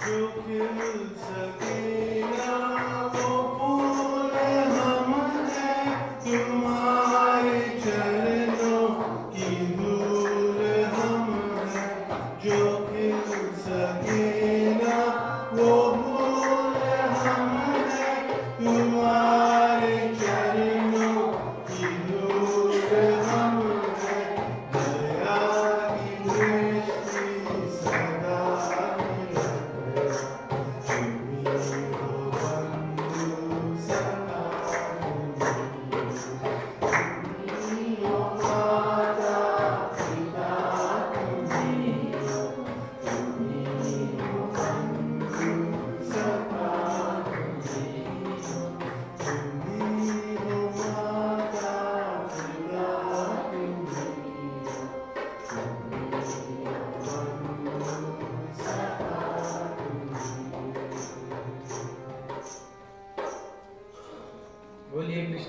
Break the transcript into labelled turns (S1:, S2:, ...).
S1: जो खिल सके ना वो फूल हम हैं, तुम्हारे चरणों की धूल हम हैं। जो खिल सके ना वो फूल हम हैं, तुम्हारे चरणों की धूल हम हैं। दया की दृष्टि सदा
S2: बोलिए कृष्ण।